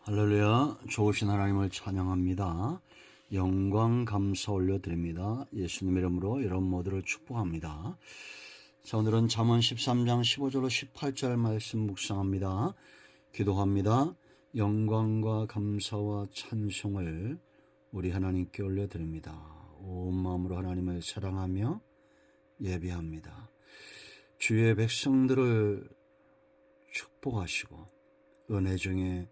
할렐루야. 좋으신 하나님을 찬양합니다. 영광 감사 올려드립니다. 예수님 이름으로 여러분 모두를 축복합니다. 자, 오늘은 잠언 13장 15절로 18절 말씀 묵상합니다. 기도합니다. 영광과 감사와 찬송을 우리 하나님께 올려드립니다. 온 마음으로 하나님을 사랑하며 예배합니다. 주의 백성들을 축복하시고 은혜 중에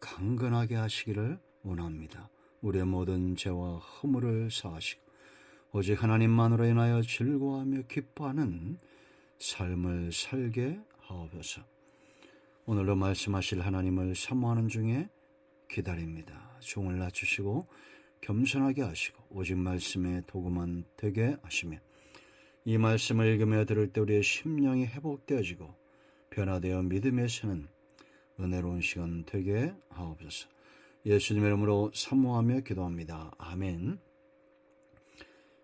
강건하게 하시기를 원합니다. 우리의 모든 죄와 허물을 사하시고 오직 하나님만으로 인하여 즐거워하며 기뻐하는 삶을 살게 하옵소서. 오늘도 말씀하실 하나님을 사모하는 중에 기다립니다. 종을 낮추시고 겸손하게 하시고 오직 말씀에 도구만 되게 하시며 이 말씀을 읽으며 들을 때 우리의 심령이 회복되어지고 변화되어 믿음에 서는 은혜로운 시간 되게 하옵소서. 예수님 이름으로 사모하며 기도합니다. 아멘.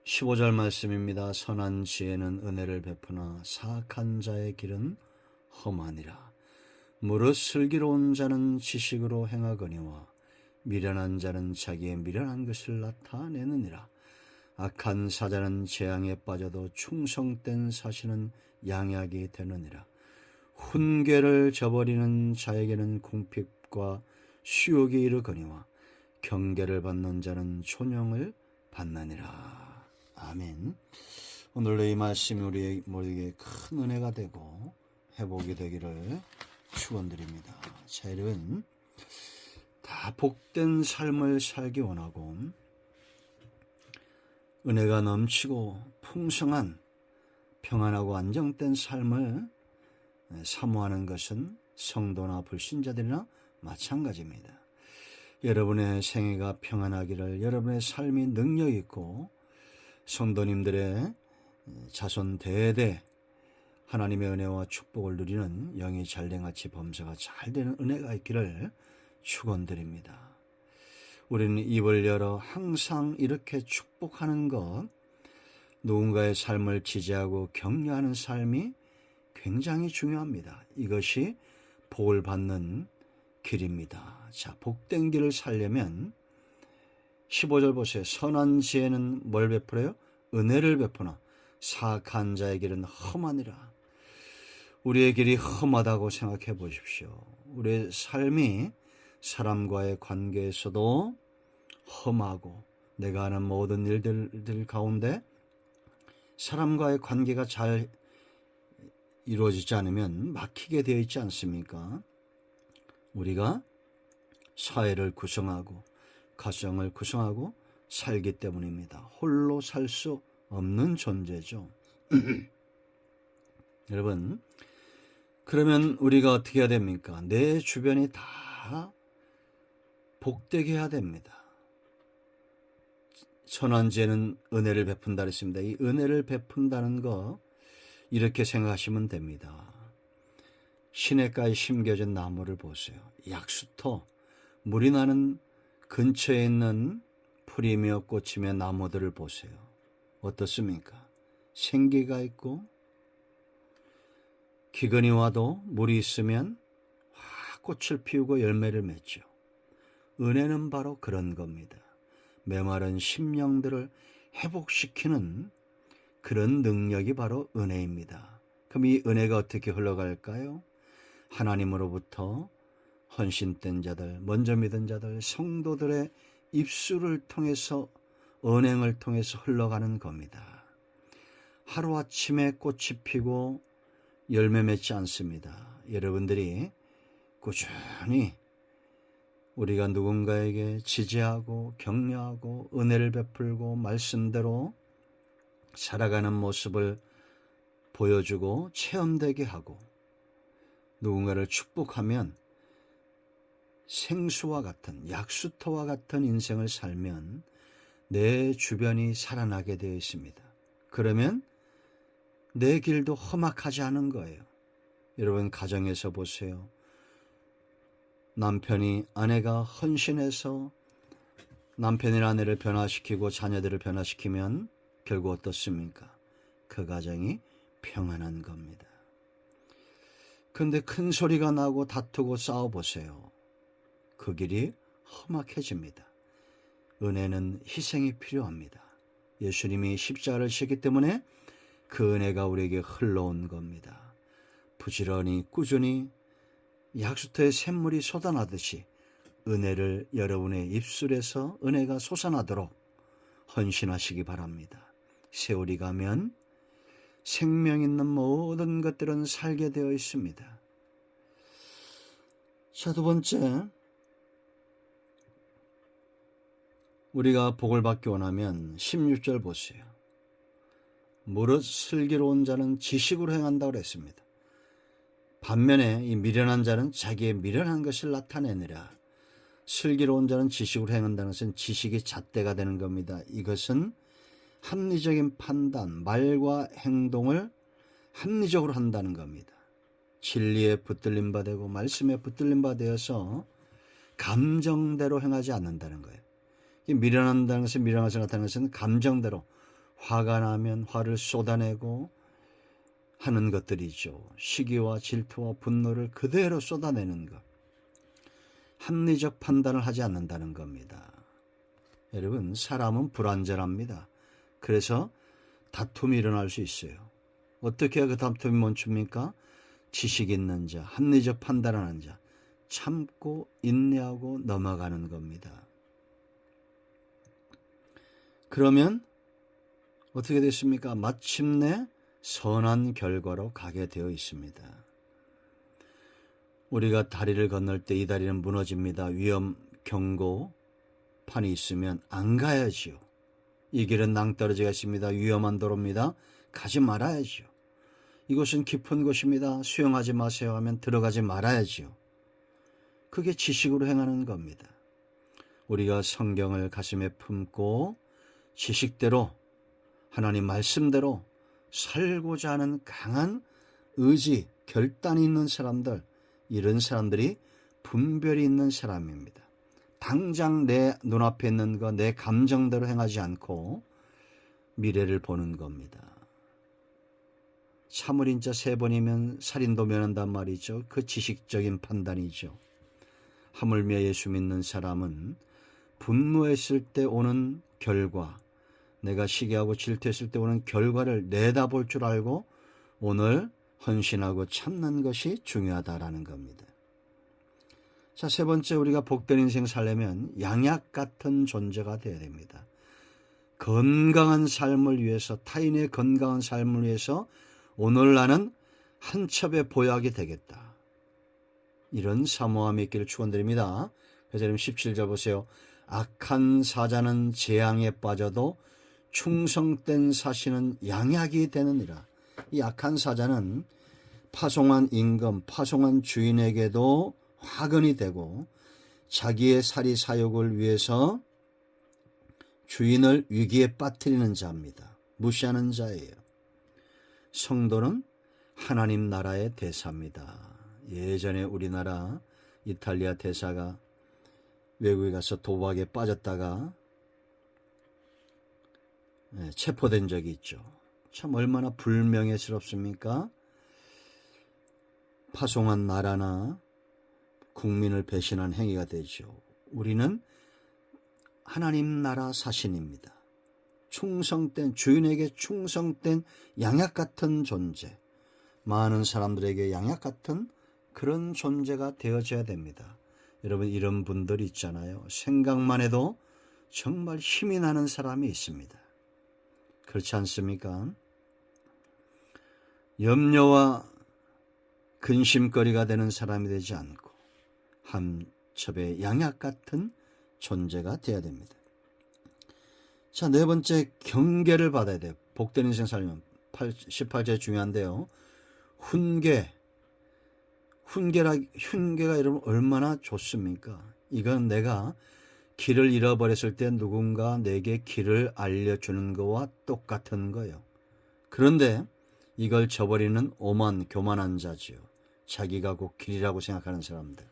15절 말씀입니다. 선한 지혜는 은혜를 베푸나 사악한 자의 길은 험하니라. 무릇 슬기로운 자는 지식으로 행하거니와 미련한 자는 자기의 미련한 것을 나타내느니라. 악한 사자는 재앙에 빠져도 충성된 사시는 양약이 되느니라. 훈계를 저버리는 자에게는 궁핍과 수욕이 이르거니와 경계를 받는 자는 존영을 받느니라. 아멘. 오늘도 이 말씀이 우리에게 큰 은혜가 되고 회복이 되기를 축원드립니다. 자, 여러분, 다 복된 삶을 살기 원하고 은혜가 넘치고 풍성한 평안하고 안정된 삶을 사모하는 것은 성도나 불신자들이나 마찬가지입니다. 여러분의 생애가 평안하기를, 여러분의 삶이 능력 있고 성도님들의 자손 대대 하나님의 은혜와 축복을 누리는 영이 잘된같이 범사가 잘 되는 은혜가 있기를 축원드립니다. 우리는 입을 열어 항상 이렇게 축복하는 것, 누군가의 삶을 지지하고 격려하는 삶이 굉장히 중요합니다. 이것이 복을 받는 길입니다. 자, 복된 길을 살려면 15절 보세요. 선한 지혜는 뭘 베풀어요? 은혜를 베푸나 사악한 자의 길은 험하니라. 우리의 길이 험하다고 생각해 보십시오. 우리의 삶이 사람과의 관계에서도 험하고 내가 하는 모든 일들 가운데 사람과의 관계가 잘 이루어지지 않으면 막히게 되어 있지 않습니까? 우리가 사회를 구성하고 가정을 구성하고 살기 때문입니다. 홀로 살 수 없는 존재죠. 여러분, 그러면 우리가 어떻게 해야 됩니까? 내 주변이 다 복되게 해야 됩니다. 선한 지혜는 은혜를 베푼다 그랬습니다. 이 은혜를 베푼다는 거 이렇게 생각하시면 됩니다. 시냇가에 심겨진 나무를 보세요. 약수터, 물이 나는 근처에 있는 풀이며 꽃이며 나무들을 보세요. 어떻습니까? 생기가 있고 기근이 와도 물이 있으면 꽃을 피우고 열매를 맺죠. 은혜는 바로 그런 겁니다. 메마른 심령들을 회복시키는 그런 능력이 바로 은혜입니다. 그럼 이 은혜가 어떻게 흘러갈까요? 하나님으로부터 헌신된 자들, 먼저 믿은 자들, 성도들의 입술을 통해서 언행을 통해서 흘러가는 겁니다. 하루아침에 꽃이 피고 열매 맺지 않습니다. 여러분들이 꾸준히 우리가 누군가에게 지지하고 격려하고 은혜를 베풀고 말씀대로 살아가는 모습을 보여주고 체험되게 하고 누군가를 축복하면 생수와 같은 약수터와 같은 인생을 살면 내 주변이 살아나게 되어 있습니다. 그러면 내 길도 험악하지 않은 거예요. 여러분, 가정에서 보세요. 남편이 아내가 헌신해서 남편이나 아내를 변화시키고 자녀들을 변화시키면 결국 어떻습니까? 그 가정이 평안한 겁니다. 그런데 큰 소리가 나고 다투고 싸워보세요. 그 길이 험악해집니다. 은혜는 희생이 필요합니다. 예수님이 십자가를 지셨기 때문에 그 은혜가 우리에게 흘러온 겁니다. 부지런히 꾸준히 약수터에 샘물이 쏟아나듯이 은혜를 여러분의 입술에서 은혜가 솟아나도록 헌신하시기 바랍니다. 세월이 가면 생명 있는 모든 것들은 살게 되어 있습니다. 자, 두 번째, 우리가 복을 받기 원하면 16절 보세요. 무릇 슬기로운 자는 지식으로 행한다고 그랬습니다. 반면에 이 미련한 자는 자기의 미련한 것을 나타내느라. 슬기로운 자는 지식으로 행한다는 것은 지식이 잣대가 되는 겁니다. 이것은 합리적인 판단, 말과 행동을 합리적으로 한다는 겁니다. 진리에 붙들림 바 되고 말씀에 붙들림 바 되어서 감정대로 행하지 않는다는 거예요. 미련한다는 것은, 미련한 것을 나타내는 것은 감정대로, 화가 나면 화를 쏟아내고 하는 것들이죠. 시기와 질투와 분노를 그대로 쏟아내는 것. 합리적 판단을 하지 않는다는 겁니다. 여러분, 사람은 불완전합니다. 그래서 다툼이 일어날 수 있어요. 어떻게 해야 그 다툼이 멈춥니까? 지식 있는 자, 합리적 판단하는 자, 참고 인내하고 넘어가는 겁니다. 그러면 어떻게 됐습니까? 마침내 선한 결과로 가게 되어 있습니다. 우리가 다리를 건널 때 이 다리는 무너집니다. 위험 경고판이 있으면 안 가야지요. 이 길은 낭떠러지가 있습니다. 위험한 도로입니다. 가지 말아야지요. 이곳은 깊은 곳입니다. 수영하지 마세요 하면 들어가지 말아야지요. 그게 지식으로 행하는 겁니다. 우리가 성경을 가슴에 품고 지식대로, 하나님 말씀대로 살고자 하는 강한 의지, 결단이 있는 사람들, 이런 사람들이 분별이 있는 사람입니다. 당장 내 눈앞에 있는 거, 내 감정대로 행하지 않고 미래를 보는 겁니다. 참을인자 3번이면 살인도 면한단 말이죠. 그 지식적인 판단이죠. 하물며 예수 믿는 사람은 분노했을 때 오는 결과, 내가 시기하고 질투했을 때 오는 결과를 내다볼 줄 알고 오늘 헌신하고 참는 것이 중요하다라는 겁니다. 자, 세 번째, 우리가 복된 인생 살려면 양약 같은 존재가 되어야 됩니다. 건강한 삶을 위해서, 타인의 건강한 삶을 위해서 오늘 나는 한 첩의 보약이 되겠다. 이런 사모함이 있기를 축원드립니다. 그래서 17절 보세요. 악한 사자는 재앙에 빠져도 충성된 사신은 양약이 되느니라. 이 악한 사자는 파송한 임금, 파송한 주인에게도 화근이 되고 자기의 살이 사욕을 위해서 주인을 위기에 빠뜨리는 자입니다. 무시하는 자예요. 성도는 하나님 나라의 대사입니다. 예전에 우리나라 이탈리아 대사가 외국에 가서 도박에 빠졌다가 체포된 적이 있죠. 참 얼마나 불명예스럽습니까? 파송한 나라나 국민을 배신한 행위가 되죠. 우리는 하나님 나라 사신입니다. 충성된, 주인에게 충성된 양약 같은 존재, 많은 사람들에게 양약 같은 그런 존재가 되어져야 됩니다. 여러분, 이런 분들이 있잖아요. 생각만 해도 정말 힘이 나는 사람이 있습니다. 그렇지 않습니까? 염려와 근심거리가 되는 사람이 되지 않고 한 첩의 양약 같은 존재가 되어야 됩니다. 자, 네 번째, 경계를 받아야 돼요. 복된 인생 살면 18절 중요한데요. 훈계가 여러분 얼마나 좋습니까? 이건 내가 길을 잃어버렸을 때 누군가 내게 길을 알려주는 거와 똑같은 거예요. 그런데 이걸 저버리는 오만 교만한 자지요. 자기가 곧 길이라고 생각하는 사람들.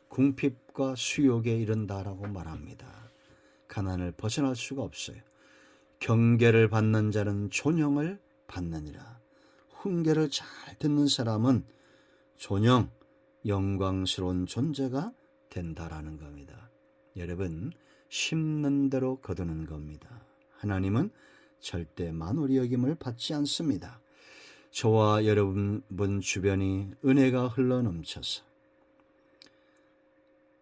궁핍과 수욕에 이른다라고 말합니다. 가난을 벗어날 수가 없어요. 경계를 받는 자는 존영을 받느니라. 훈계를 잘 듣는 사람은 존영, 영광스러운 존재가 된다라는 겁니다. 여러분, 심는 대로 거두는 겁니다. 하나님은 절대 만홀히 여김을 받지 않습니다. 저와 여러분 주변이 은혜가 흘러넘쳐서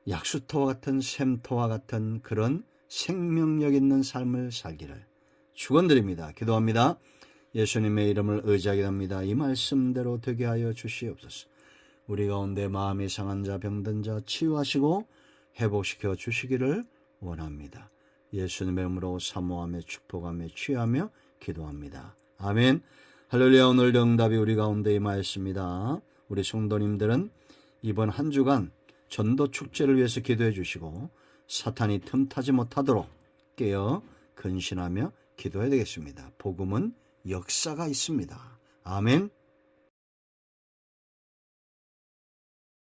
약수터와 같은 샘터와 같은 그런 생명력 있는 삶을 살기를 축원드립니다. 기도합니다. 예수님의 이름을 의지하게 됩니다. 이 말씀대로 되게 하여 주시옵소서. 우리 가운데 마음이 상한 자, 병든 자 치유하시고 회복시켜 주시기를 원합니다. 예수님의 이름으로 사모하며 축복하며 취하며 기도합니다. 아멘. 할렐루야. 오늘도 응답이 우리 가운데 임하였습니다. 우리 성도님들은 이번 한 주간 전도 축제를 위해서 기도해 주시고 사탄이 틈타지 못하도록 깨어 근신하며 기도해야 되겠습니다. 복음은 역사가 있습니다. 아멘.